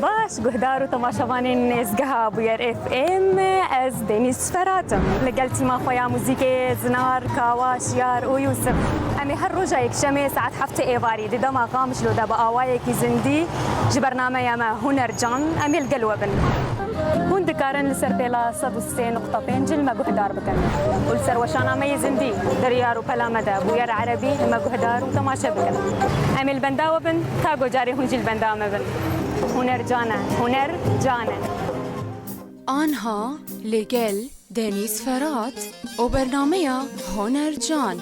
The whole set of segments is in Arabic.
باش قهدارو تماشاوانين ازقها بوير اف ام از دينيس فراتم لقلتي ما خويا موزيكي زنار كاوا شيار ويوسف امي هالرجايك شمي ساعات حفتي ايفاري دي دما قامش لو دابا اوايكي زندي جبرنامه يا ما هنر جان امي القلوه بن هون دكارن لسر بلا صدوستين نقطة بينجل ما قهدار بكن ولسر وشانا مي زندي دريار وبلا مدى بوير عربي ما قهدار وتماشا بكن امي البنداوة بن تاقو جاري هنجي البنداوة بن هنر جانا آنها لقل دنيس فرات وبرنامجها هنر جان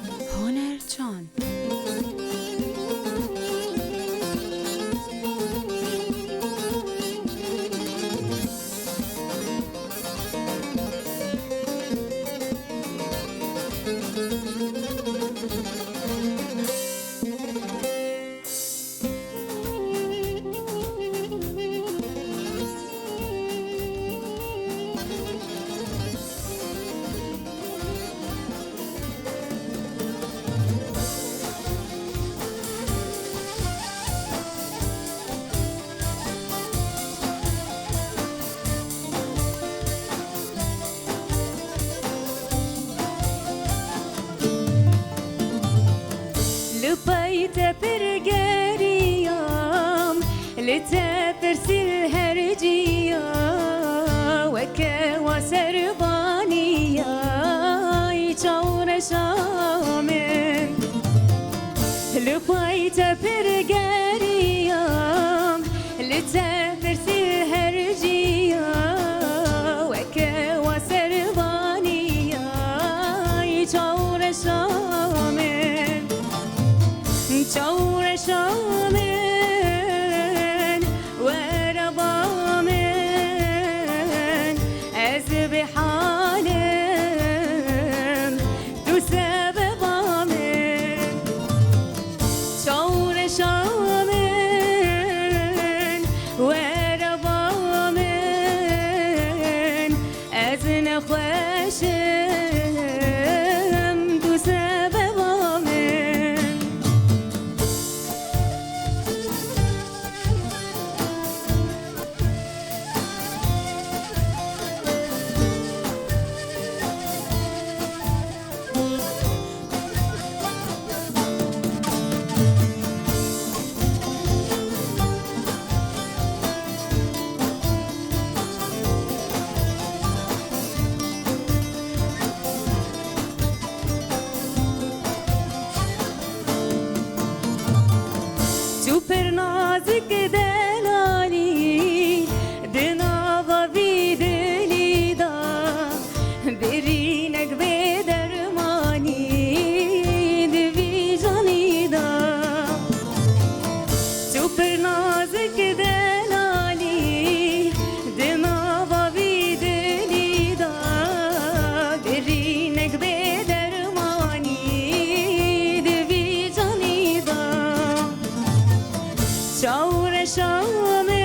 لبيت برقريام لتفرسي الهرجية وكوا سربانية يجور شامن لبيت برقريام لتفرسي الهرجية وكوا سربانية يجور شامن جور شامن وربامن از بحالم تو سببامن جور شامن وربامن از نخوشم تو سببامن سوبر نازك دلالي دناغا بيدلي دا برينك بدرماني دبي جاني دا سوبر نازك دلالي دناغا بيدلي دا برينك بدرماني دبي جاني دا شور شامن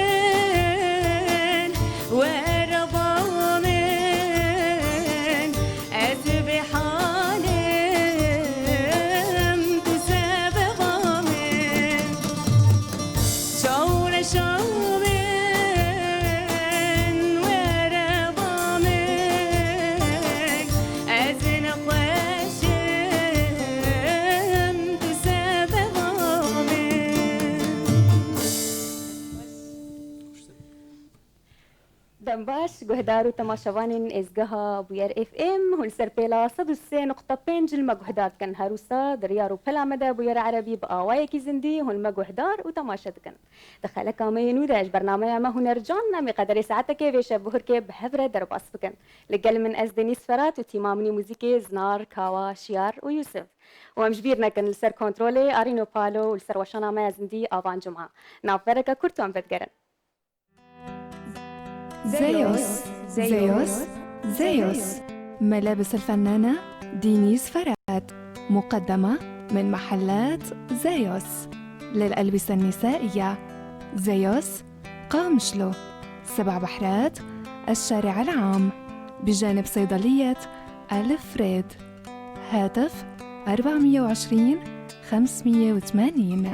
وربامن از بحالم تسببامن شور شامن وربامن از نخوشم تسببامن دنباش قهدارو تماشاوانين ازقها بوير اف ام هول سربيلا صدوسي نقطة بينجل ما قهدار كان هاروسا دريارو بلا مدى بوير عربي بآوايكي زندي هول ما قهدار وتماشا كان دخلك مين وداش برنامج ما هنر جان نامي قدري ساعتك بيش بهركي بحفرة درباس بكن لقل من از دنيس فرات وتيمامني موزيكي زنار كاوا شيار ويوسف ومجبيرنا كان لسر كنترولي ارينو بالو ولسر وشانا ما زندي افان جمعة نافرك كرتو ام بدقرن زيوس ملابس الفنانة دينيس فرات مقدمة من محلات زيوس للألبسة النسائية زيوس قامشلو 7 بحرات الشارع العام بجانب صيدلية ألفريد هاتف 420 580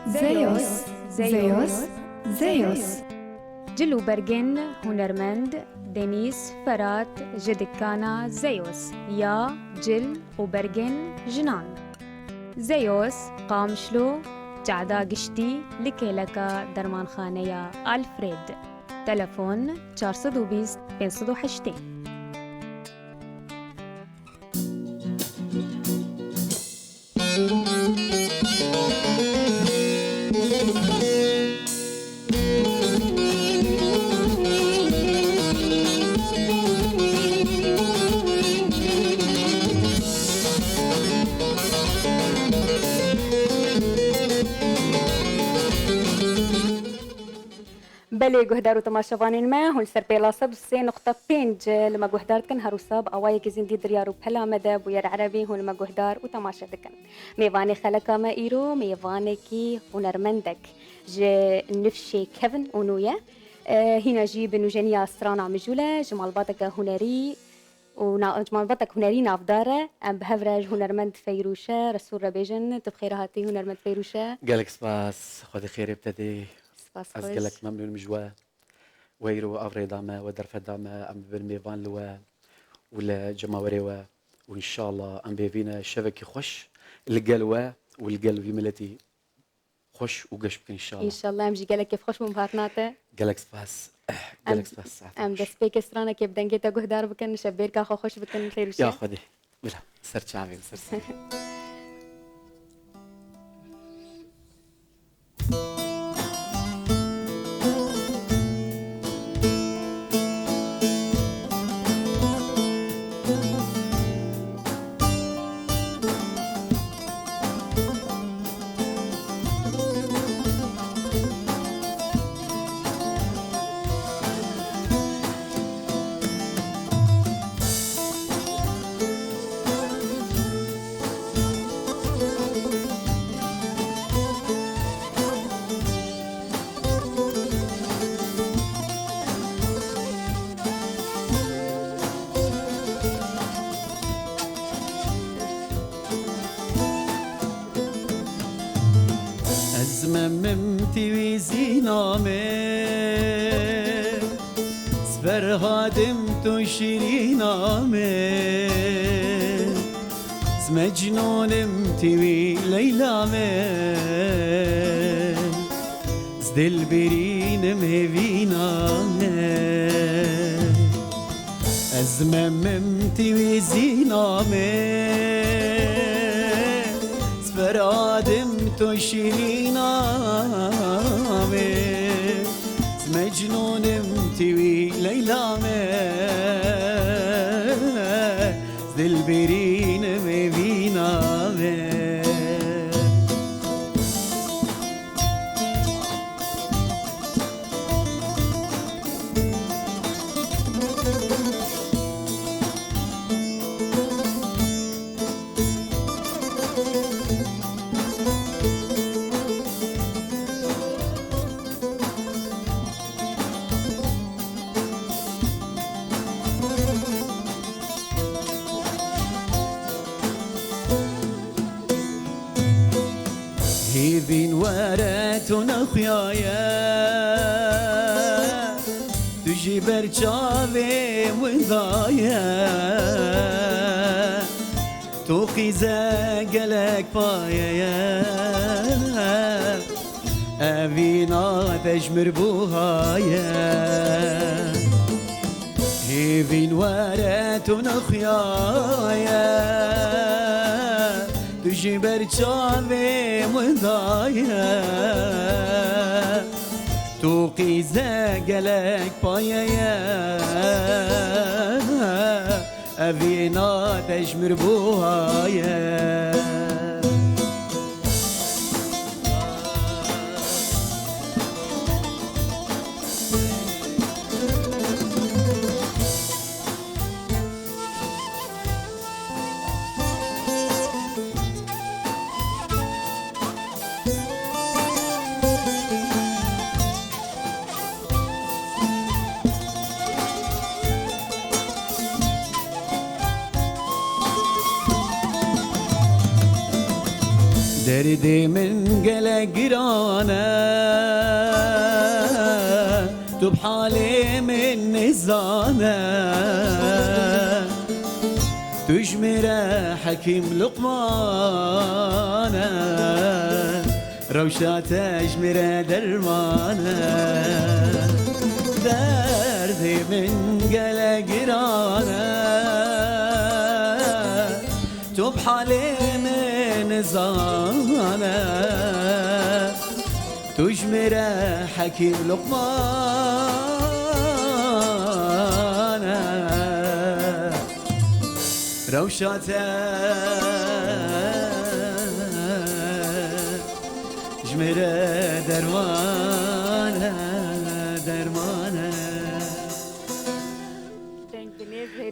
زيوس زيوس. جل وبرجن هنرمند دينيس فرات جدكانا زيوس يا جل وبرجن جنان زيوس قامشلو جعدا قشتي لكي لك درمان خانيا ألفريد تلفون 420 560. بله گهدار و تماشاوانین ما هون سر پیلا سب 3.5 لما گهدار کن هروساب آوای که زندی دریارو پلا مده بویر عربی هون لما گهدار و تماشا دکن میوانی خلقا ما ایرو میوانی کی هنرمندک جه نفشي كيفن ونويا هنا جي بنوجينيا استرانا مجولة جمال باتك هنري وجمال باتك هنري نافدارة ام بهفرج هنرمند فيروشة رسول ربيجن تبخير هاتي هنرمند فيروشة قالك سباس خذي خير ابتدي سباس أسألك ممنون مجوا ويرو أفري داما ودرفة داما أم بالميفان لوا ولا جماوريوا وإن شاء الله أم بيفينا شبكة خوش القلوة والقلب يملتي خوش وقش بك إن شاء الله. إن شاء الله أمجي قالك كيف خوش مبهاتناته. قالك سباس قالك سباس. أم دسبيك استرانا كيف دنجيتا قهدار بكن شبير كاخو خوش بكن خير يا خذي بلا سرت شعبي سرت. زمممتي وزينامي سفر هادمت شيرينامي زمجنونمتي وليلامي زدل برينم هفينامي زمممتي وزينامي فرادم تو شيرينامي مجنونم تيوي ليلامي دل برين مبينامي هيفين وراتنا خيايا تجي برشافي وضايا توقي زاقلك بايا أبينا تجمر بوهايا هيفين وراتنا خيايا تجي برشافي وضايا توقي زاقلك بايا أبينا تجمر بوهايا دردي من قلق رانا تو بحالي من نزانة تجمر حكيم لقمانة روشة تجمر درمانة دردي من قلق رانا تو بحالي من زانة تجمر حكيم لقمانة روشاته جمر درمانة درمانة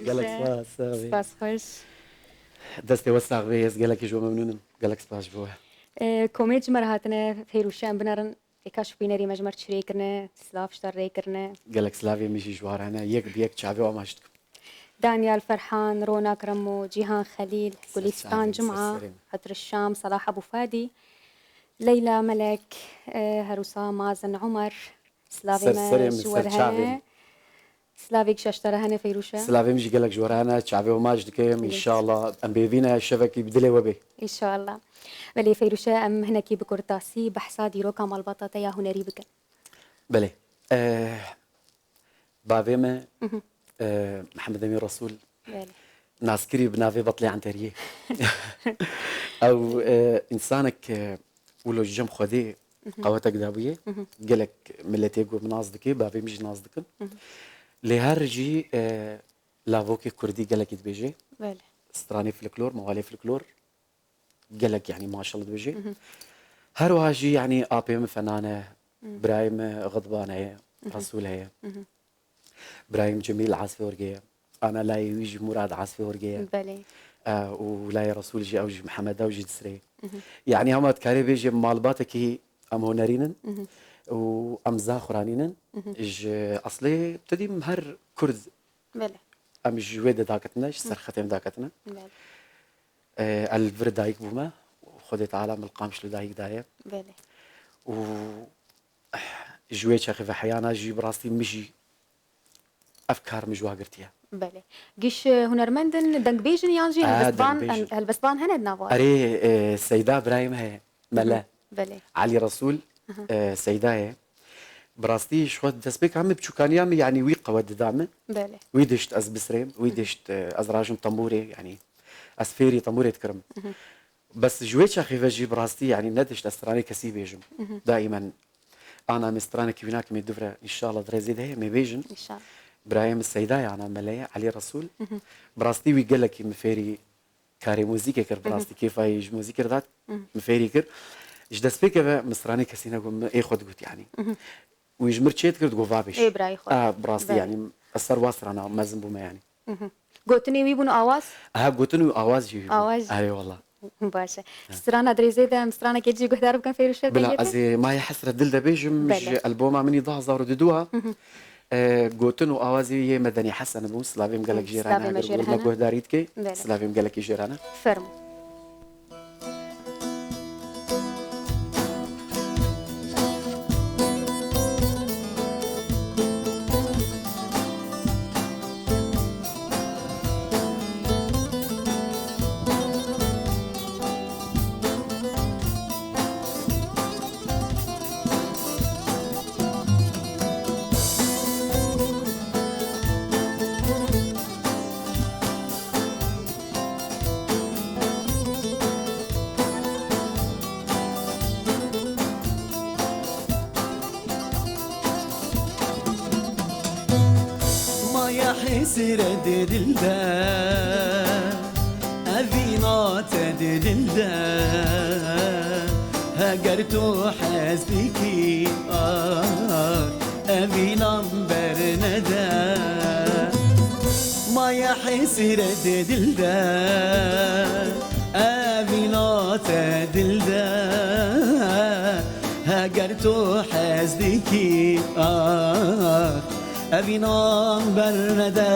قالك سباس سباس خوش دستي وسع بيز قالك جو ممنون قالك سباس بوه كوميج مرهاتنا فيروشان بنرن اكاش بينري مجمر شريكرنا سلاف شتر ريكرنا قالك سلافي مشي جوار هنا يك بيك شعبي وماشتكم دانيال فرحان رونا كرمو جيهان خليل جوليستان جمعة سلام. حضر الشام صلاح أبو فادي ليلى ملك هروسا مازن عمر سلافي سرسري ما من جوار سرشعبي. هنا سلافيك شاشترى هنا فيروشا سلافي مشي قالك جوار هنا شعبي وماجدكم ان شاء الله ام بيفينا الشبكي بدلي وبي إن شاء الله بلي فيروشا أم هنا كي بكورتاسي بحصا ديرو كامال بطاطا يا هنري بكن بلي بافيما محمد امين رسول بلي ناسكري بنافي بطلي عن تريه او انسانك ولو جم خدي قوتك دابيه قالك ملتي جو منازدكي بافي مش نازدكن لهرجي لافوكي كردي قالك يتبيجي بلي استراني فلكلور موالي فلكلور قالك يعني ما شاء الله تبيجي هرواجي يعني ابي فنانه برايم غضبانه هي رسول هي برايم جميل عاصفي ورقيه انا لا يجي مراد عاصفي ورقيه بلي ولا رسول جي اوجي محمد اوجي دسري يعني هم تكاري بيجي مالباتك هي ام هنرينن وام زاخرانينن اج اصلي ابتدي مهر كرد بلي ام جويد داكتنا سرختم داكتنا بلي الفر دايك بوما وخدت عالم القامش لدايك دايك بلي و جويت شاخي في حيانا جي براستي مشي افكار مجوا قرتيها بله جيش هنرمندن دنگ بيجن يانجي دنگ هلبسبان بيجن. هلبسبان هند نافار اري السيدة ابراهيم هي ملا بله علي رسول سيدة هي براستي شو دسبك عم بشوكانيام يعني ويقا ود دعمه بله ويدشت از بسريم ويدشت از راجم طنبوري يعني اسفيري طنبوري تكرم بس جويت شاخي فجي براستي يعني ندشت استراني كسي بيجم دائما انا مستراني كيفيناك من دفرة ان شاء الله دريزيد هي مي بيجن ان شاء الله ابراهيم السيدة يعني ملايا علي رسول براستي ويقول لك مفيري كاري موزيكا كر براستي كيف هي موزيكا ذات مفيري كر جدس فيك مصراني كسينا قوم ايه خد قلت يعني ويجمر تشيت كرت قوفابش ايه براي خد براستي يعني اثر واصر انا ما زنبو يعني قوتني ويبون اواز قلتني اواز يجي آواز. اي والله باشا مسترانا دريزيدا مسترانا كيجي قهدار بكن في رشاد بلا ازي ما هي حسرة دلدا بيجم بلا. البوما مني ضاع زارو ددوها قوتنو اوازي مدني حسن بو سلافيم قالك جيرانا سلافيم جيرانا. قول ما قهداريتكي بلا. سلافيم قالك جيرانا فرم ما يحسر دلدا أذينا تدلدا هجرتو حسبكي أذينا برندا ما يحسر دلدا أذينا تدلدا هجرتو حسبكي أبينام برندا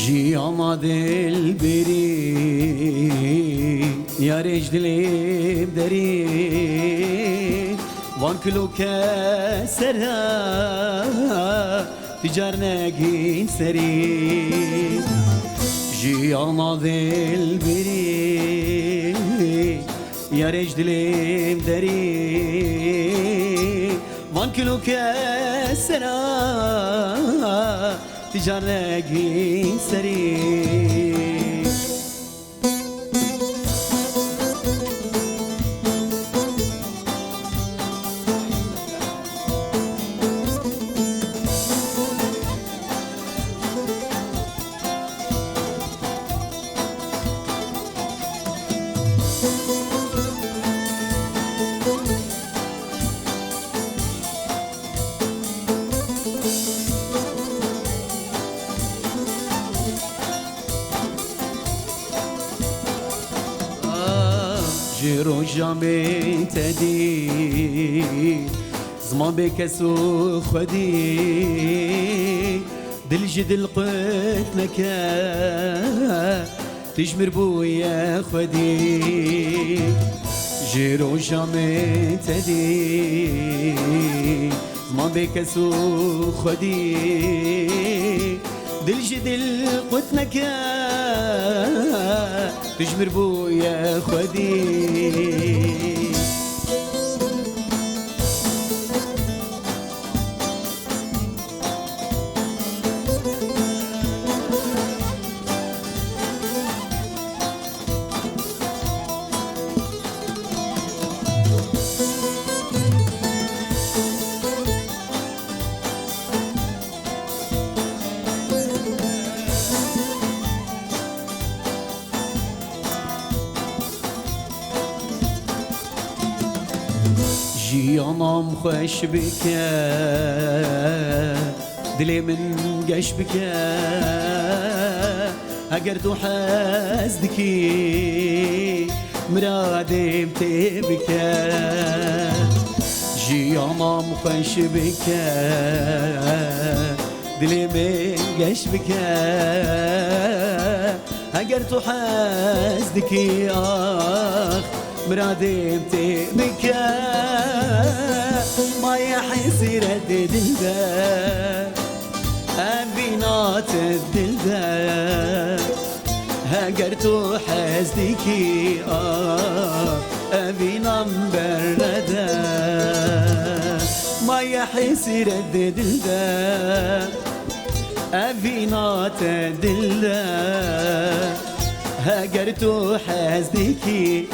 جيانا دل بري يا رجلي بدري وان كلو كسرها تجارنا جين سري جيانا دل بري يا رجلي بدري وان كلو كسرها تجارنا جين سري جيرو جامي تدي زمان بكسو خدي دل جدل قتلك تجمر بويا خدي جيرو جامي تدي زمان بكسو خدي دل جدل قتلك تجمر بويا خدي جيانام خوش بك دلي من قش بك اگر تو حزدكي مرادي بتبك جيانام خوش بك دلي من قش بك اگر تو حزدكي مرادي بتبك ما يحس يردد الباب أبينات الدلداب هاجرتو حزدكي أبينا مبردا ما يحس يردد الباب أبينات الدلداب هاجرتو حزدكي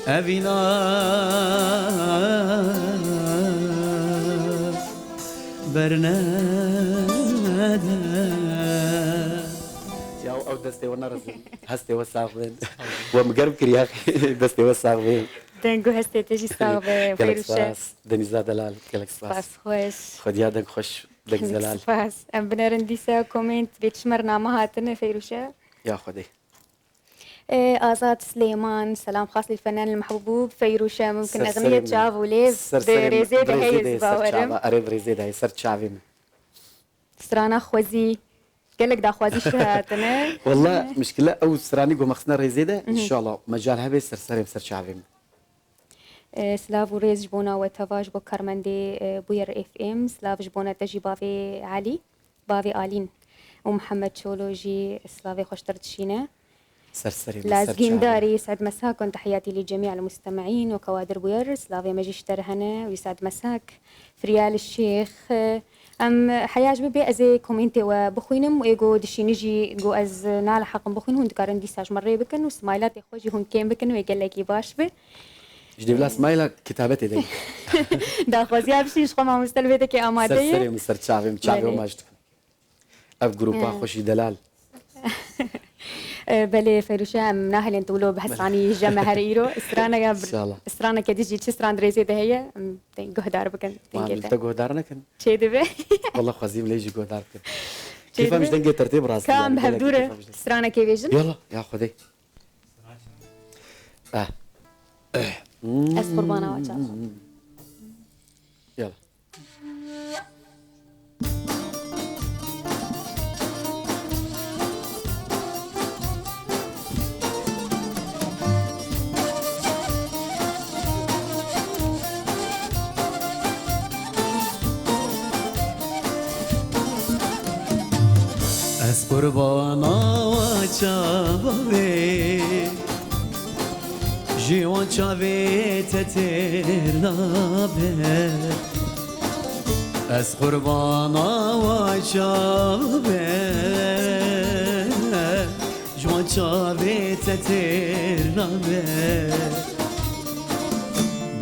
أبينا برنادا يا او دستي ونرز هستي وساغين ومقرب كري اخي دستي وساغين دنگو هستی تجی ساغ فیروشه دنیزا دلال کلک سپاس باس خوش خود یادك خوش لك زلال سپاس ام بنرندیسا کومنت بیتشمر نامه هاتنه فیروشه يا خدي آزاد سليمان سلام خاص للفنان المحبوب فيروشة ممكن أغنية شافو ليف بريزيدا هي زباورم قريب ريزيدا هي صرت شعبي سرانا خوزي قال لك دا خوزي شهاتنا والله مشكلة أو سراني قو مخصنا ريزيدا إن شاء الله مجال هبي سرسري بسر شعبي سلاف وريز جبونا وتفاج بو كارمندي بوير اف ام سلاف جبونا تجي بافي علي بافي آلين ومحمد شولوجي سلافي خوش تردشينا سرسري لازقين داري يسعد مساكم تحياتي لجميع المستمعين وكوادر بوير سلافي مجيش ترهنا ويسعد مساك فريال الشيخ ام حياج ببي ازي كومنتي وبخوينم وايغو دشي نجي جو از نال حق بخوين هون دكارن ديساج مرة بكن وسمايلات يخوجي هون كيم بكن ويقال لك باش به جدي بلا سمايلة كتابتي دي دا خوزي ابشي شخو ما مستلبيتك اماديه سرسري من سرت شعبي شعبي وماجد اب جروبا خوشي دلال بله فيروشة ام ناهل انتولو بحس عني جمع هريرو استرانا ان شاء الله استرانا كديجي تشستران دريزي دهية جهدار بكن ما انت جهدارنا كن شي دبي والله خزيم ليجي جهدار كن كيف مش دنجي ترتيب راس كام بهدورة استرانا كيفيجن يلا يا خدي اس قربانا وجه يلا از قربانا و چاوه جیوان چاوه تتر نابه از قربانا و چاوه جیوان چاوه تتر نابه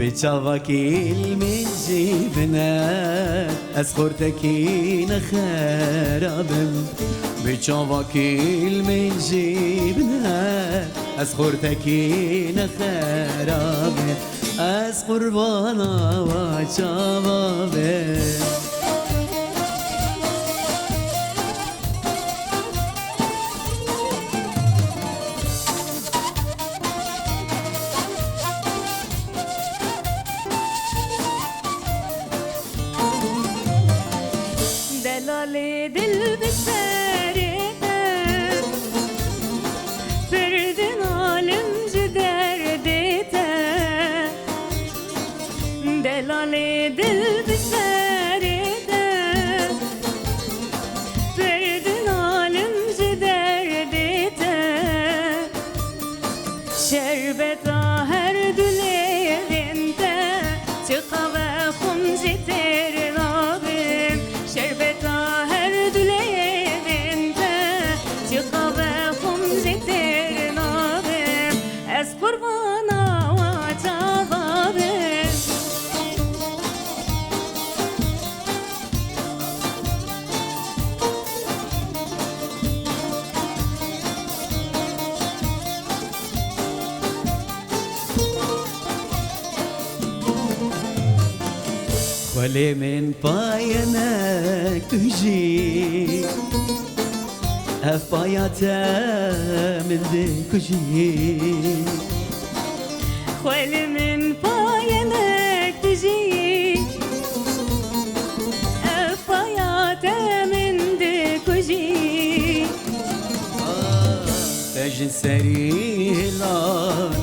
بچاوكيل من جيبنا أسخرتكين خرابم بچاوكيل من جيبنا أسخرتكين خرابم أس قربانا وچاوابم دلالي دل بساري فردن عالم جدر ديتا دلالي دل بساري فردن عالم جدر ديتا شربت هر دلي انت تقوى خمزي ترنابم شربت هر دلي انت تقوى خمزي ترنابم از قربانا وعتابابم خلي من باينك تجي هف باياتا من ذيك جي خل من باينك تجي افايات من ديك وجي تجن سريلا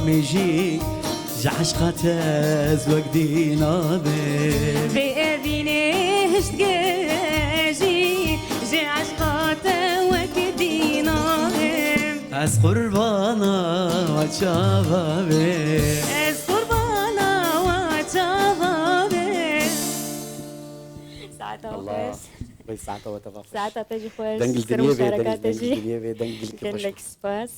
مجي جعشقة زوج دينا بأذيني هشتجي جي عشقات وكدينا از قربانا وچاوابه از قربانا وعتابابم ساعتها الله وخير بي ساعتها وتفاقش ساعتها تجي خوير دنجل سر دنيا مشاركات دنجل تجي دنيا دنجل لك كبش سباس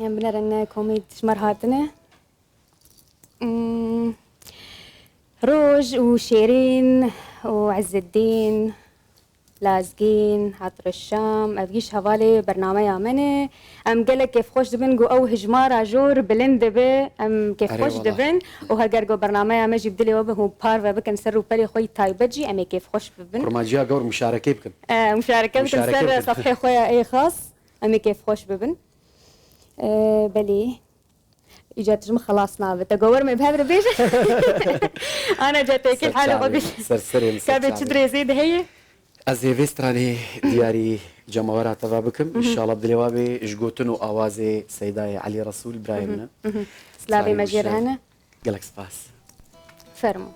يعني بنرن كوميد شمر هاتنا روج وشيرين وعز الدين لازقين عطر الشام ابقيش هوالي برنامج مني ام قالك كيف خوش دبن جو او هجمارة جور بلند به ام كيف أري خوش والله. دبن وهجر جو برنامج ما جيب دلي وبه هو بار وبكن سر وبري خوي تايبجي ام كيف خوش ببن كرماجيا قور مشاركة بكم مشاركة بكن مشاركة سر بكن. صفحة خويا اي خاص ام كيف خوش ببن بلي اجت جم خلاص نابت اقور ما بهذا البيج انا جت كل حاله قبل سرسري كابت تدري زيد هي از هیوسترانی دیاری جماورا توا بکم ان شاء الله بدلوابي جگوتن و آوازي سيداي علي رسول برايمنا سلافي مجير هنا قالك سباس فرمو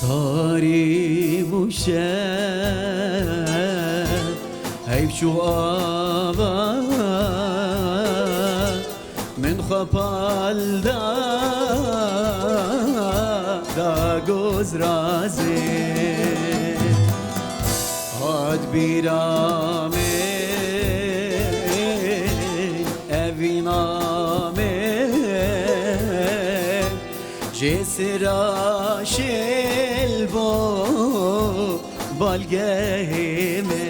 صاري وشاف هيب شو آبا من خبال دا جوز رازي هاد بيرامي أبينامي جسرا شلبو بالگهمه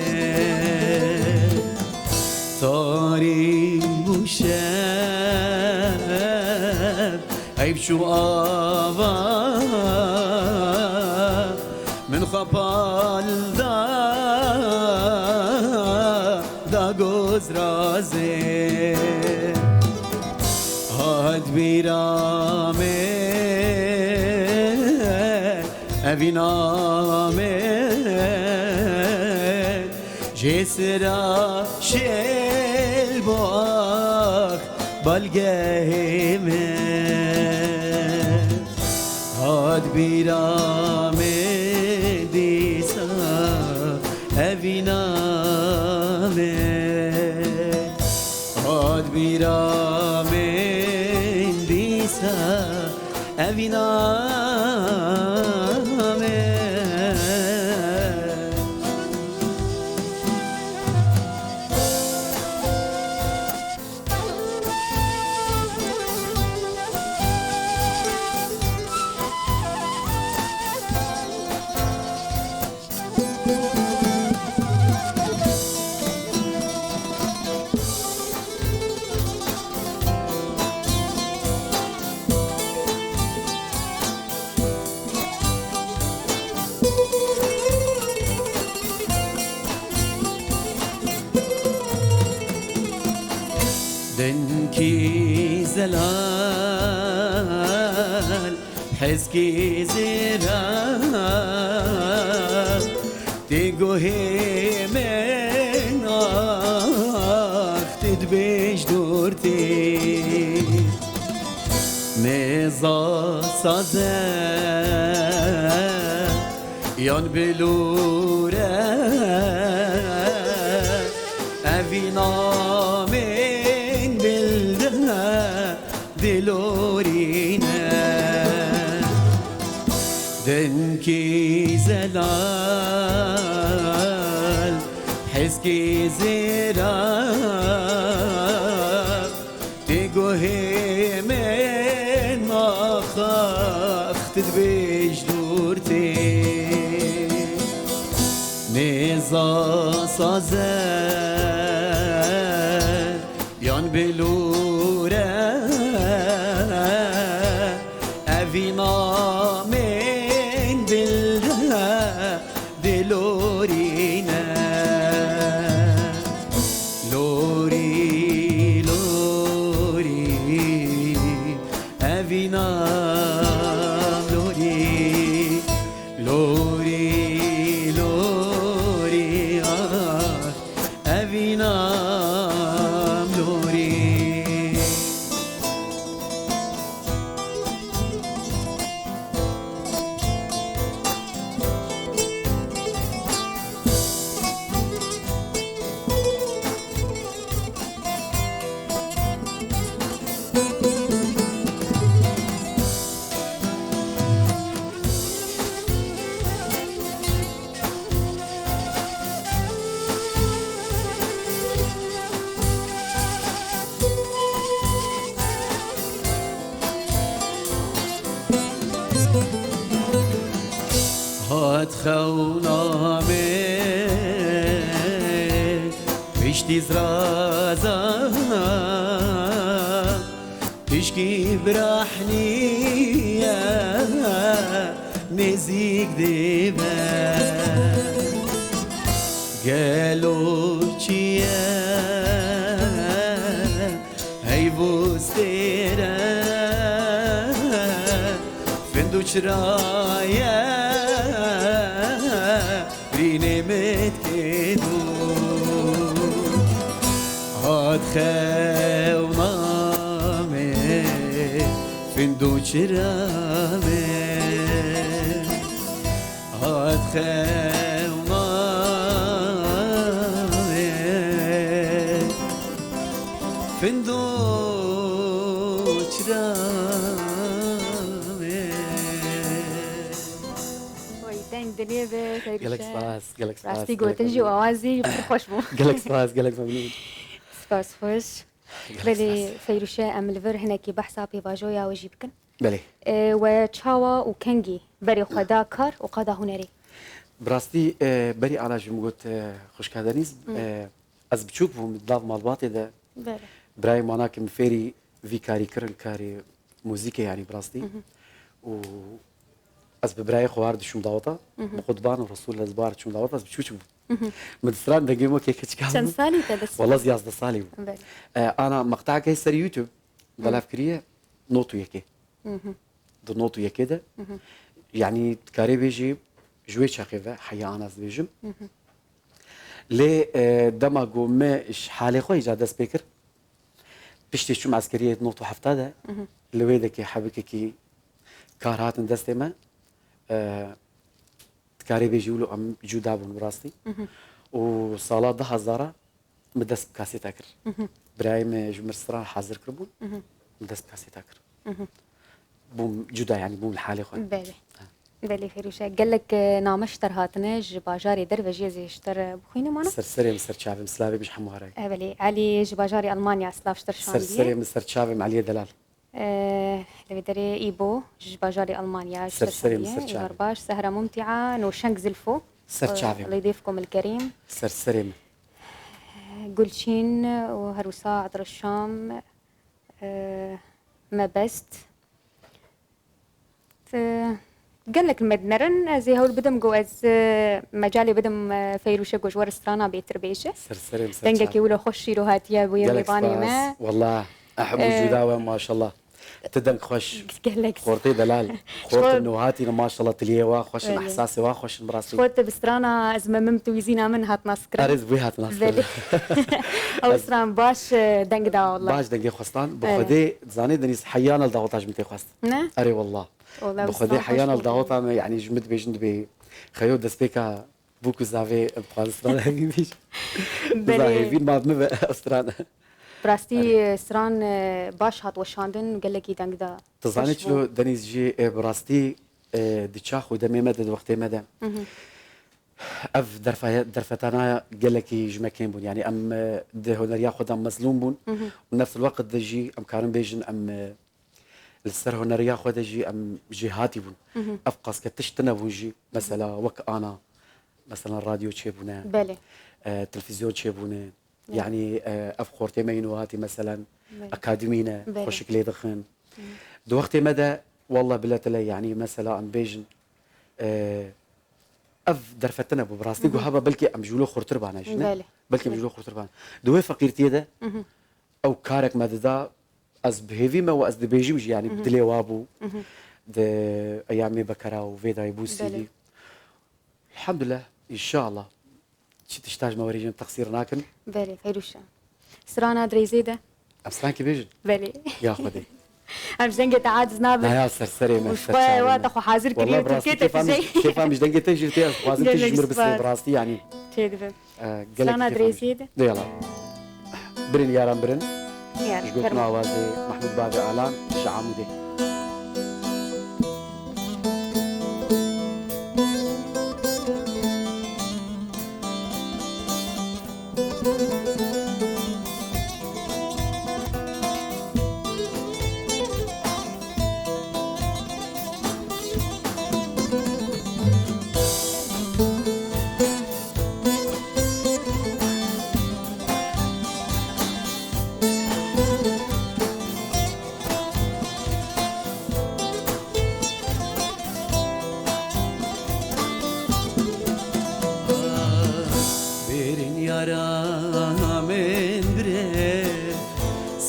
تاری موشه شو آوا من خپال دا گوز رازه هاد بیرامه اوینامه جسرا شل باخ بالگه من هاد بیرامه دیسا اوینامه هاد بیرامه دیسا اوینامه دنکی زلال حزکی زیرا تگوه من آختد بیش دورتی نزا سازه یان بلوره اوینامه دلورينا دنكي زلال حسكي زيرا تقوهي من مخاخ تدبيش دورتي نزا سازر يان بلوره اوینا من دلورینه لوری لوری اوینا لوری لوری لوری اوینا لوری هات خونامه پشتی زرازا تشکی برحنیه نزیک دیبه گلو چیه هی بوستیره فندو چرایه رينمت كدو هاد خونامي فندو چرامي هاد خونامي فندو چرامي دنیا به قالك سپاس قالك سپاس راستی گوتن جو آوازی خوش بو قالك سپاس قالك ممنون سپاس خوش بلی فیروشه املور هنکی بحثا پیواجویا و جیبکن بله و چاوا و کنگی بری خدا کار و قدا هنری براستي بري على جمقوت خوش كادانيز از بچوك بوم داف مالباتي ده بله براي مانا كم فيري في كاري كرن كاري موزيكا يعني براستي و از ببراي خوارد شو مضاوطه بقضبان الرسول لزبار شو مضاوطه بشوشو من سران دقيمو كيك كم كام سالي تدس والله زياز صالي بله انا مقطع كيسر يوتيوب ضل فكريه نوتو يكي دو نوتو يكي ده يعني تكاري بيجي جوي شاخيفه حيا انا بيجم لي دماغو مش حالي خوي جا دس بكر بشتي شو معسكريه نوتو حفتاده لويدك حبكي كي كارهات دستي ما تكاري بيجيولو ام جودابون براستي وصالات ده هزارة مدس بكاسي تاكر برايم جمر سرا حاضر كربون مدس بكاسي تاكر بوم جدا يعني بوم الحالي خوي بله بله فيروشة قال لك نامشتر هاتنج باجاري دروجي زي اشتر بخينا معنا سرسري مستر شعبي مسلابي مش حمو هراي بله علي جباجاري المانيا سلاف شتر شانديه سرسري مستر شعبي معليه دلال اللي بدري ايبو جباجاري المانيا سرسري مستر شعبي غرباش سهرة ممتعة نوشنك زلفو سر شعبي الله يضيفكم الكريم سرسري جولشين وهروسا عطر الشام ما بست قال لك المدنرن زي هول بدم جواز مجالي بدم فيروشة جوجور استرانا بيتر بيشه سرسري مستر دنجا شعبي كي ولا خشي روهات يا بويا ليباني ما والله احب الجداوه ما شاء الله تدنك خوش قال لك خورتي دلال خورت النوهاتي ما شاء الله تليه خوش احساسي واخوش براسي خورت بسترانا از ممت ويزينا من هات نسكر ارز بيهات ناس بله او استران باش دنگ دا والله باش دنگي خواستان بخدي زاني دنيس حيانا الضغوطاج متي خواست نه اري والله والله بخدي بستان حيانا خوش الضغوطة يعني جمد بيجند بي خيو دسبيكا بوكو زافي بخواستان هاي بيش زاهي فين ما بمبا استرانا براستي استران باش هات وشاندن قال لك دنگ دا تزاني شلو دنيس جي براستي ديتشاخ ودمي مدى وقتي مدى اف درفتانا قال لك جمكين بون يعني ام ده هنريا خدام مظلوم بون ونفس الوقت دجي ام كارم بيجن ام السر هنريا خد جي ام جهاتي بون افقس كتشتنا بون جي مثلا وك انا مثلا راديو تشيبونا بله تلفزيون تشيبونا يعني افخورتي مينوهاتي مثلا اكاديمينا خوشك لي دخن دو وقتي مدى والله بلا تلي يعني مثلا ام بيجن اف درفتنا ببراستي وهبا بلكي ام جولو خورتر بانا جنا بلكي ام جولو خورتر بانا دوي فقيرتي ده او كارك مددا از بهيفي ما واز بيجي وجي يعني بدلي وابو د ايامي بكرا وفيدا يبوسي الحمد لله ان شاء الله شي تحتاج مواريجن تقصير ناكن بله فيروشة استرانا دري زيده ابستان كي بيجن بله يا خدي ام زنقة تعاد زنابل يا سرسري ما وشوي واتخو حاضر والله كريو براسي تركيتك زي كيف مش دنجي تجي تي لازم تجي جمر بس براسي يعني تشيدف قالك استرانا دري زيده يلا برين يا رام برين يا ايش قلت مع وازي محمود بابي اعلان شعامودي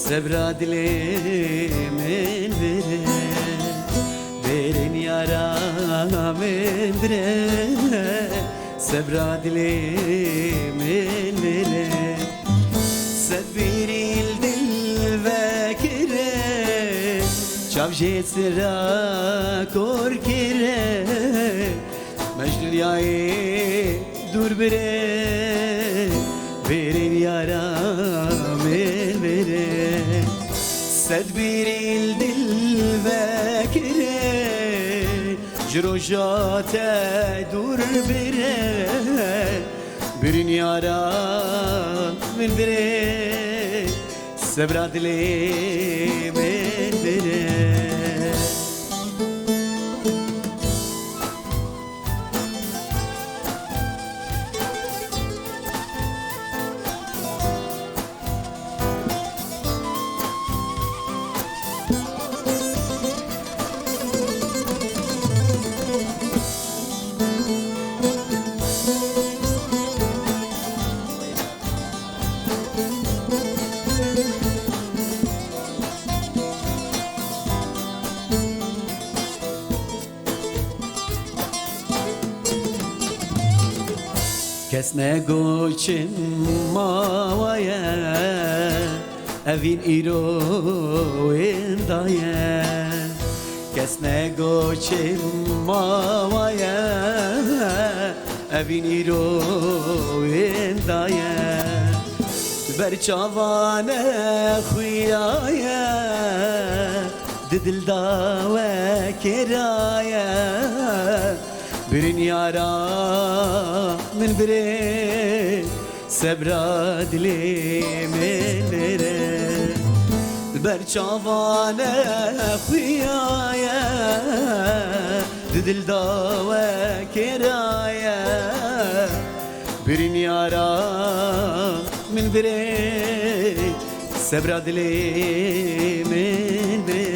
Sebra dilemin vere Verin yaramen vere Sebra dilemin vere Sedbiril dil vekire Çavşet sıra korkire Mecnun yayi dur bire Verin yaramen vere Sedbiril dil vekire Jirojate dur bire Birin yara min bire Sebra dilemin bire کس نگوچم ماوایه اوین ایرو اندایه کس نگوچم ماوایه اوین ایرو اندایه برچاوان خویایه ددل داوه کرايه برين يارا من بري سبراد لي من بري برچاوان خویایه ددل داوه کرايه برين يارا من بري سبراد لي من بري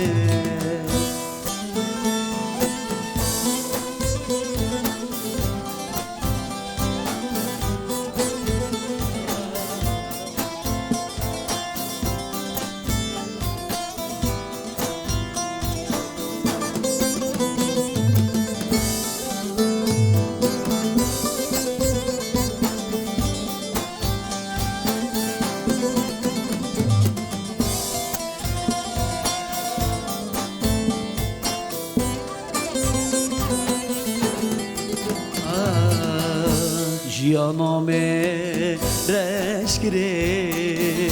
جیانم رش کره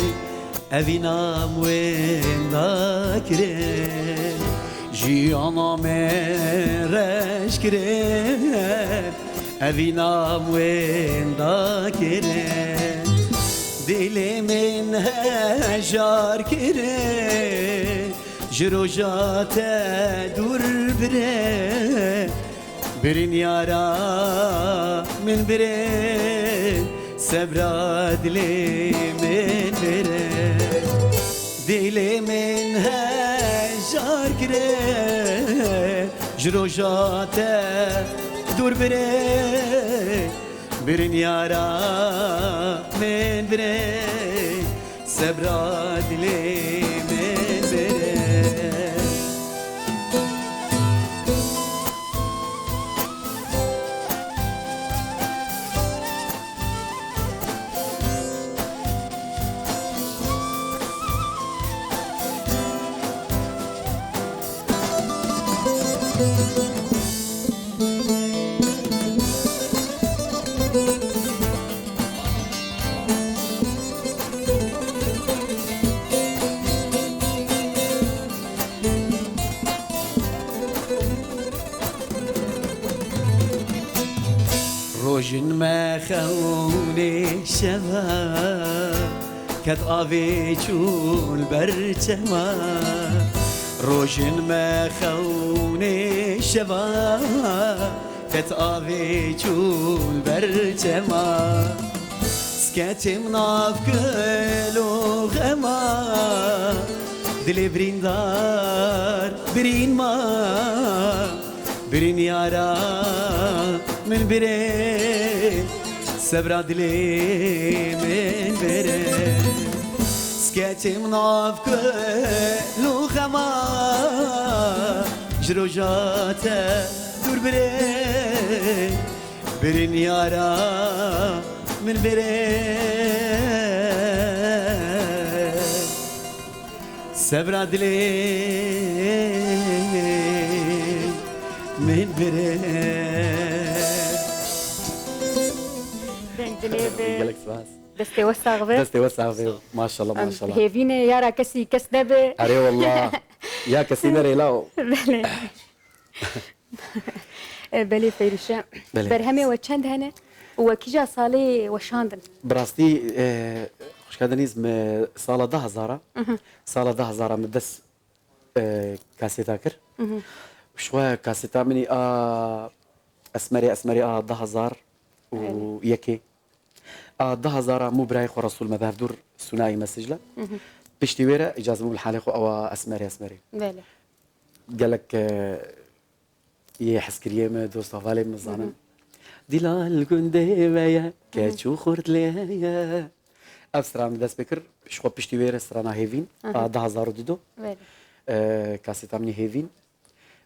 اوینم وندا کره جیانم رش کره اوینم وندا کره دل من هجار کره جروجات دور بره برين يارا من برين سبراد لي من برين ديلي من هجار كري جروجات دور برين برين يارا من برين سبراد لي من برين روجن ما خوني شباب كد آوي چون برچما روجن ما خوني شباب كد آوي چون برچما سكتم ناف كلو غما دلي برين دار برين ما برين يارا من برين سبرا دلي من برين سكتي منافق لو خما جروجاته دور برين برين يارا من برين سبرا دلي من برين قالك سواس دستي وسع غبي دستي وسع فيه ما شاء الله ما شاء الله هيفيني يارا كسي كسدبه أري والله يا كسينا ريلاو بلي فيرشا بلي. برهمي وچند هنه وكيجا صالي وشاندن براستي خوش كادنيز صالة ده هزارة صالة ده هزارة مدس كاسيتا كر شوية كاسيتا مني أسمري ده هزار ويكي ده هزارة مو براي خو رسول مذهب دور ثنائي مسجله بشتي ويرا إجازة مو بالحالة خو أو أسمري بله قالك يحس كريمة دوست فالي مزانا دلال كندي ويا كاتشو خورت ليا أبسرام داس بكر شو بشتي ويرا سرانا هيفين ده هزار دودو بله كاسيتا مني هيفين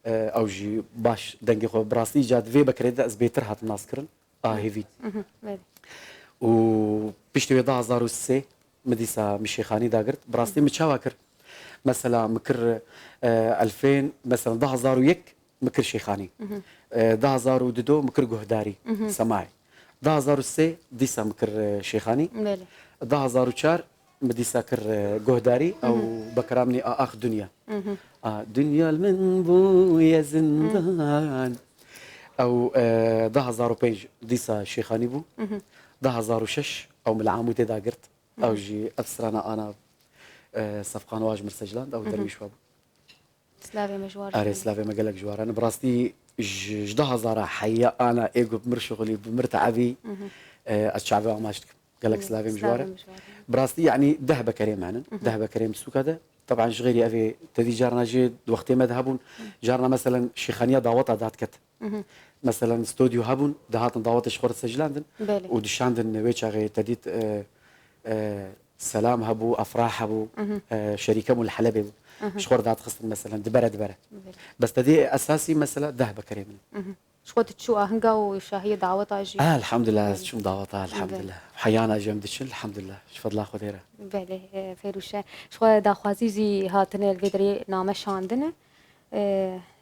او جي باش دنگي خو براسي جاد في بكريدا از بيتر هات ناسكرن هيفيد بله و بيشتوي 2003 مديسا مشيخاني داقرت براستي متشاواكر مثلا مكر 2000 مثلا 2001 مكر شيخاني 2002 مكر جهداري سماعي 2003 ديسا مكر شيخاني بله 2004 مديسا كر جهداري او بكرامني اخ دنيا دنيا المنبو يا زندان او 2005 ديسا شيخاني بو 2006 او من العام وتدا قرت او جي افسرانا انا صفقان واج مرسجلان او درويش وابو سلافي مجوار اري سلافي ما قالك جوار انا براستي جدها زارا حيا انا ايجو بمر شغلي بمر تعبي الشعبي وماشتك قالك سلافي مجوار براستي يعني ذهب كريم معنا ذهب كريم سوق هذا طبعا شغيري افي تدي جارنا جيد وقت ما ذهبون جارنا مثلا شيخانيه داوطه ذات كت مثلا استوديو هابون دهات داوطه شخور سجلاندن ودشاندن ويتشاغي تديت سلام هبو افراح هبو شركه مول الحلبي شخور ذات خصن مثلا دبره بس تدي اساسي مثلا ذهب كريم شقد تشو هنقا وشاهية دعوتها جي الحمد لله شو دعوتها الحمد لله حيانا جمدش الحمد لله شو فضل خذيره بله فيروشة شو دا خوازيزي هاتنا الفيدري نامش عندنا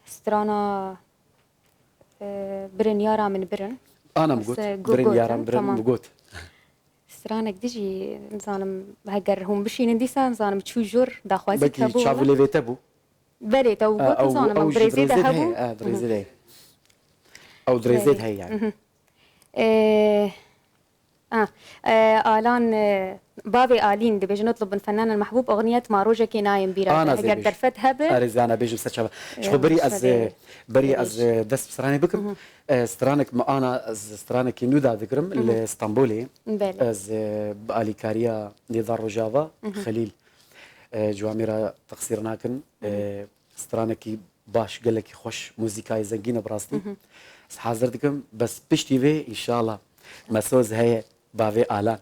سترانا برن يارا من برن انا مقوت برن يارا برن مقوت سترانا قديجي نزانم هجر هم بشين نديسا نزانم تشو جور دا خوازي بكي تشافو لي فيتابو بله تو قلت نزانم بريزي دا هبو دريزي او دريزيد هي يعني آلان بابي آلين دي بيجي نطلب من فنان المحبوب أغنية معروجة كي نايم بيرا أقدر درفت هبه أريزانا بيجي مسجبة شو بري از دست بسراني بكم سترانك ما أنا از سترانك نودا ذكرم الاسطنبولي از بآلي كاريا نضار رجافا خليل جواميرا تقصير ناكن سترانك باش قال لك خوش موسيقى زنقينة براستي حاضر دكم بس بشتي في ان شاء الله مسوز هي بافي آلان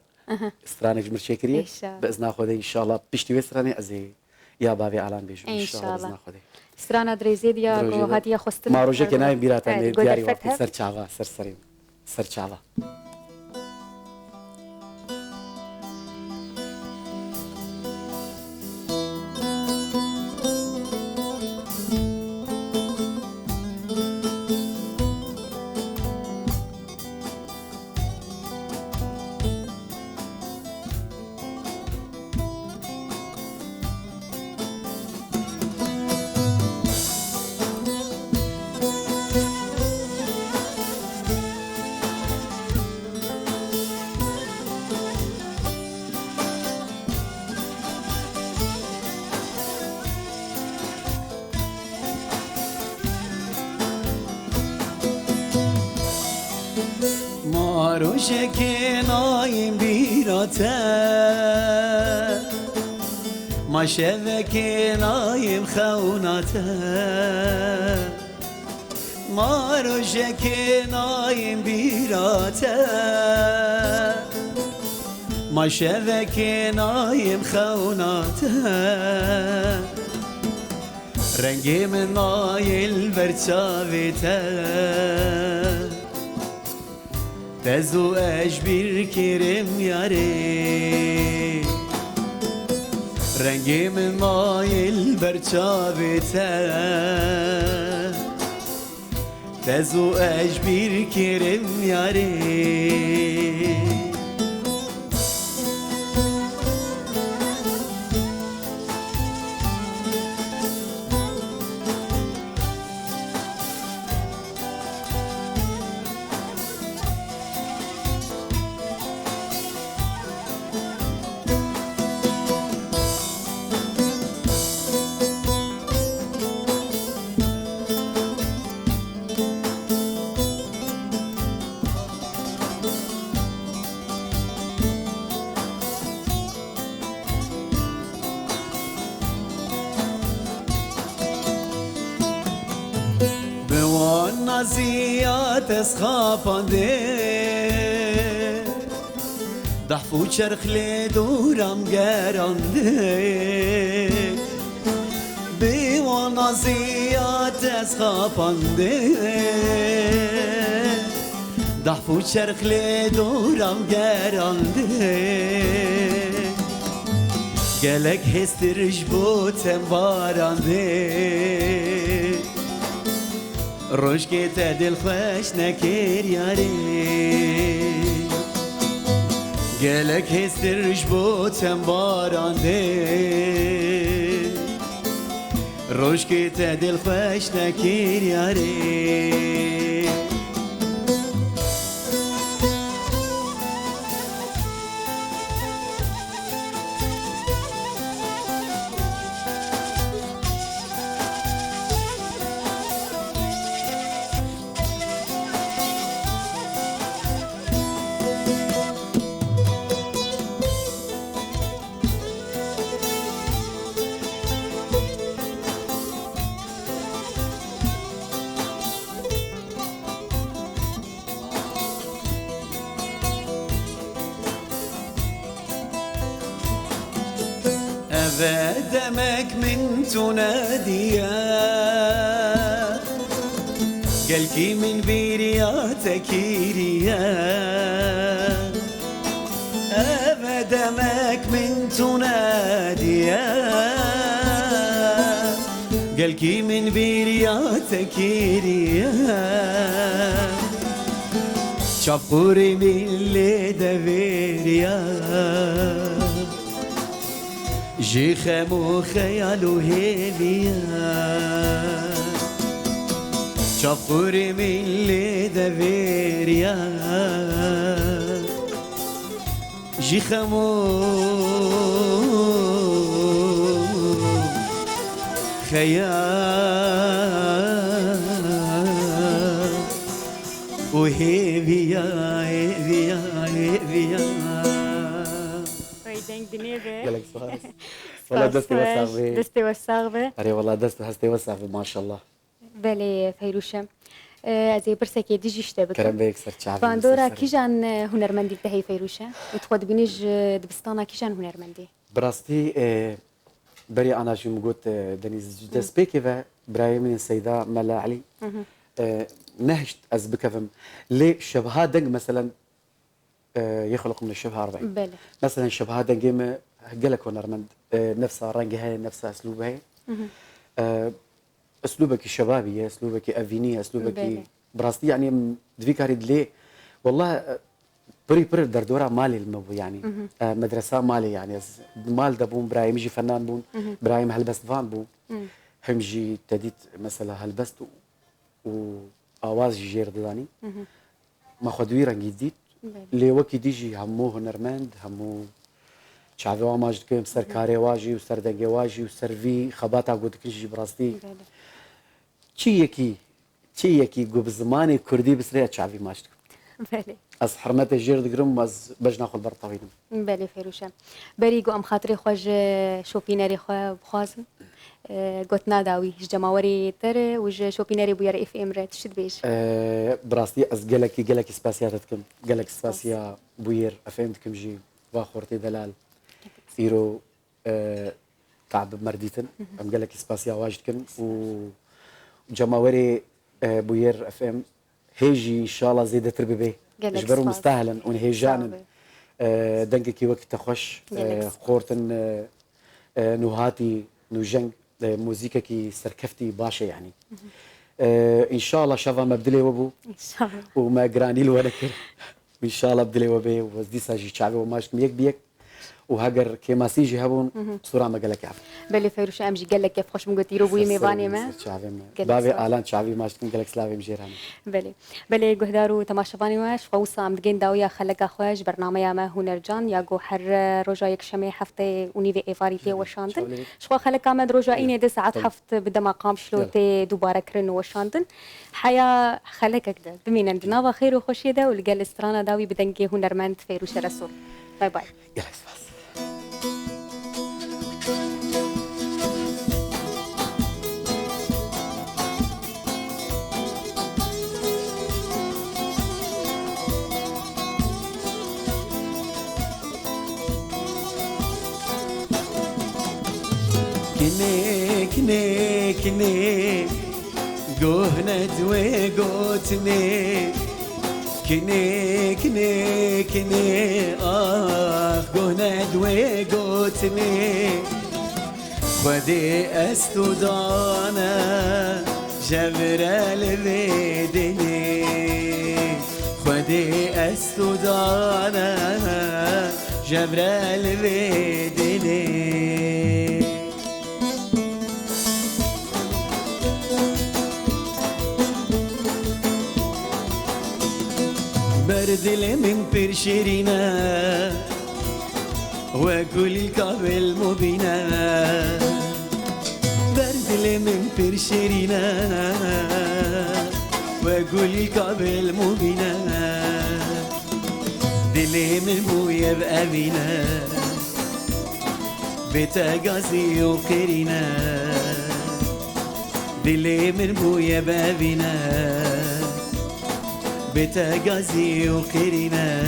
استرانك جمر شكرية بإذن خدي ان شاء الله بشتي في استراني ازي يا بافي آلان بيجو ان شاء الله بإذن خدي استرانا دريزيد يا جو هاتيا خستن ما روجك نايم بيراتني دياري وقت سرچاوا سرسرين سرچاوا روشك نايم بيراته ما شبك نايم خوناته ما روشك نايم بيراته ما شبك نايم خوناته رنگي من نايل برچاوته تزو اجبر کرم یاری رنگی من مایل برچاوته تزو اجبر کرم یاری زیاد اسخابانده دحفو چرخل دورم گرانده بیوانا زیاد اسخابانده ضحفو چرخ لدورم گرانده گلک هسترش بوتم بارانده روش که تا دل خوش نکر یاره گلک هسترش بوتم بارانده روش که تا دل خوش نکر یاره دمك من تناديا قلكي من بيرياتك يريا دمك من تناديا قلكي من بيرياتك يريا شفوري من اللي دفيريا جي خمو خيالو هيبيا شفوري من اللي دفيريا جي خمو خيال وهيبيا هيبيا هيبيا قالك سؤال والله دستي وسع به دستي وسع به أري والله دست هستي وسع به ما شاء الله بله فیروشم زي برسكي ديجي شتبك كرم بيك سر شعبي باندورا كيجان هنرمندي تهي فيروشة وتخد بينيج دبستانا كيجان هنرمندي براستي بري أنا شو مقول دنيز دست بيكي برايم من السيدة ملا علي نهشت أزبكفم ليه شبهها دنج مثلا يخلق من الشبه 40 بله مثلا شبهها دنج قالك هنرمند نفسها رنجها نفسها أسلوبها أسلوبك الشبابي أسلوبك أفيني أسلوبك بله. براستي يعني دفيك هريد ليه والله بري دردورة مالي المبو يعني مدرسة مالي يعني مال دبون برايم يجي فنان بون برايم هلبست فان بون هم جي تديت مثلا هلبست وآواز جير داني ما خدوي رنجي جديد لي وكي ديجي همو هنرمند همو شعبي ماجد كم سر كاري واجي وسر دنجي واجي وسر في خباتا قد كنجي براستي چیەکی گو بزمانی کوردی بسرێ چاوی ماشت بله ئەس حرمەتە ژێر دەگرم ئەس بەش ناخۆ بەرتەوینم بله فیروشم بەری گو ئەم خاطری خۆش شۆپینەری خۆ بخوازم گوت ناداوی هیچ جەماوەری تر وژ شۆپینەری بوو یارە FM رێ تشت بێژ بڕاستی ئەس گەلێکی سپاسیات دەکەم گەلێک سپاسیا بویر FM دکەم ژی وا خۆرتی دەلال ئیرۆ تعب مردیتن ئەم گەلێکی سپاسیا واژ دکەم و جەماوەری بوير FM هيجي ان شاء الله زيدتر ببي جبروا مستاهلا ونهيجان دنقكي وقت تخش خورتن نوهاتي نوجنج موزيككي سركفتي باشا يعني ان شاء الله شافا مبدلي وبو ان شاء الله وما جراني الولكر ان شاء الله بدلي وبي وزدي ساجي شعبي وماش ميك بيك وهاجر كما سيجي هبون صورة ما قالك عارف بلي فيروش امجي قال لك كيف خوش مقولتي روبوي ميباني ما بابي آلان شعبي ماش كن قالك سلافي مجيران بلي قهدارو تماشفاني واش فوصا مدقين داويا خلقا خوش برنامج ما هنرجان يا جو حر رجا يكشمي حفته ونيفي ايفاريتي وشاندن شو خلقا مد رجا إني 10 ساعات حفت بدا مقام شلوتي دوباره كرن وشاندن حيا خلقك ده بمين عندنا بخير وخوش يدا ولقال استرانا داوي بدنجي هنرمند فيروش رسول باي باي يلا سباس كني قهند وقوتني كني كني كني قند وقوتني خدي استودانا جبرال بيدني خدي استودانا جبرال بيدني بردل من برشرينا وكل القبل مبينا بردل من برشرينا وكل القبل مبينا دلي من بويا بأبينا بتقاسي وقرينا دلي من بويا بأبينا بتقاسي وقرينا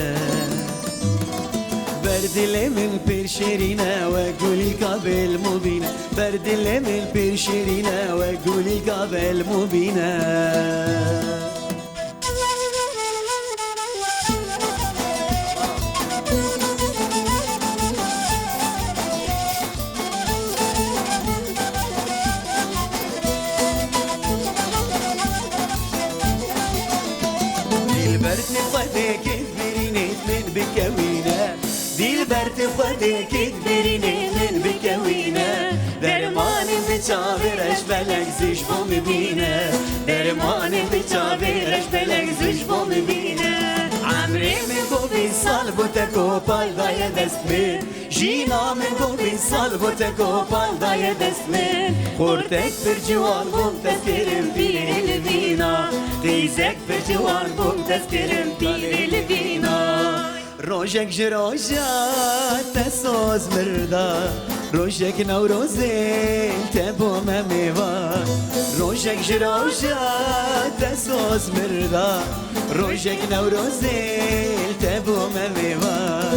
بردل من برشرينا وقولي قبل مبينا بردل من برشرينا وقولي قبل مبينا دلبرت خدك تبريني من بكوينا دلبرت خدك تبريني من بكوينا درماني بتعبرش بلك زش بمبينا درماني بتعبرش بلك زش بمبينا عمري من بوبي صلبتك وبال ضايا دستمن جينا من بوبي صلبتك وبال ضايا دستمن خورتك برجوان بوم تذكرم بير البينا غيزك برجوان بوم تذكرم بير البينا روجك جروجات تسوز مردا روجك نوروزين تبو مميوا روجك جروجات تسوز مردا روجك نوروزين تبو مميوا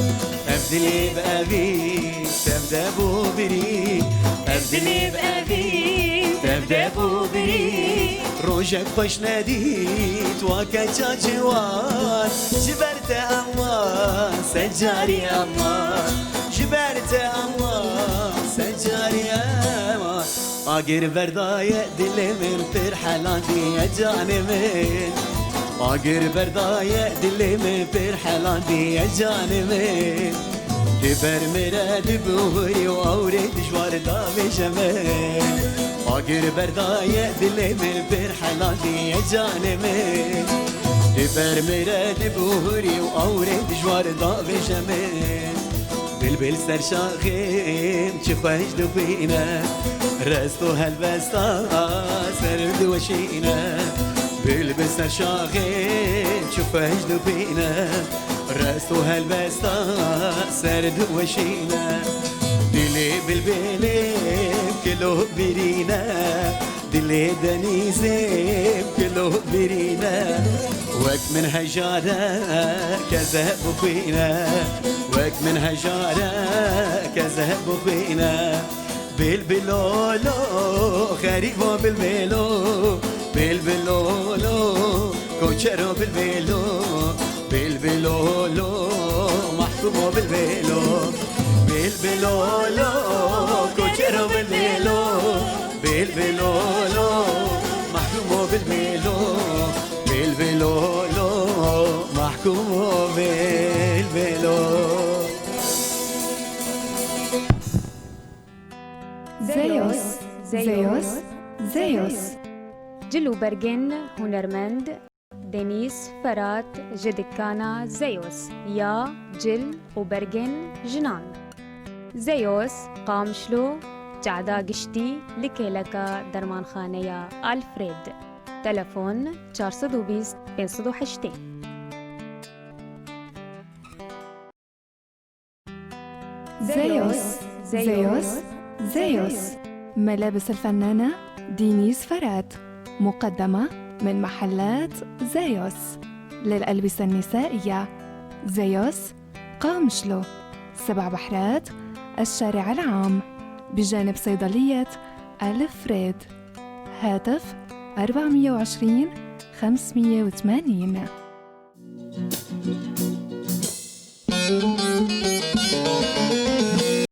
أبدلي بأبي تبدأ بو بري أبدلي بأبي تبدأ بو بري روجك خوش نديت وكتشا جوان جبرت أمان سجاري أمان جبرت أمان سجاري أمان آقر برداية دل من فرحلاندي يا جاني من آقر برداية دل من فرحلاندي يا جاني من دبر مراد بوري وأورد جوار دامي جمال آقر برداية دل من فرحلاندي يا جاني من دبر مراد بوري وأورد جوار دامي جمال بلبل سر شاخم چه خوش دو بینه رستو هلبستا سرد وشینه بلبل سر شاخم چه خوش دو بینه رستو هلبستا سرد وشینه دلی بلبلم کلو برینه دلی دنیزم کلو برینه وك من هجارة كذهب فينا وك من هجارة كذهب فينا بالبلولو خريبو بالبلو بالبلولو كوشرو بالبلو بالبلولو محكومو بالبلو بالبلولو كوشرو بالبلو بالبلولو محكومو بالبلو بالبلولو محكومو بالبلو زيوس زيوس زيوس جل وبرجن هنرمند دينيس فرات جدكانا زيوس يا جل وبرجن جنان زيوس قامشلو جعدا قشتي لكيلكا درمان خانيا ألفريد تلفون 420 508 زيوس زيوس زيوس ملابس الفنانة دينيس فرات مقدمة من محلات زيوس للألبسة النسائية زيوس قامشلو 7 بحرات الشارع العام بجانب صيدلية ألفريد هاتف 420 580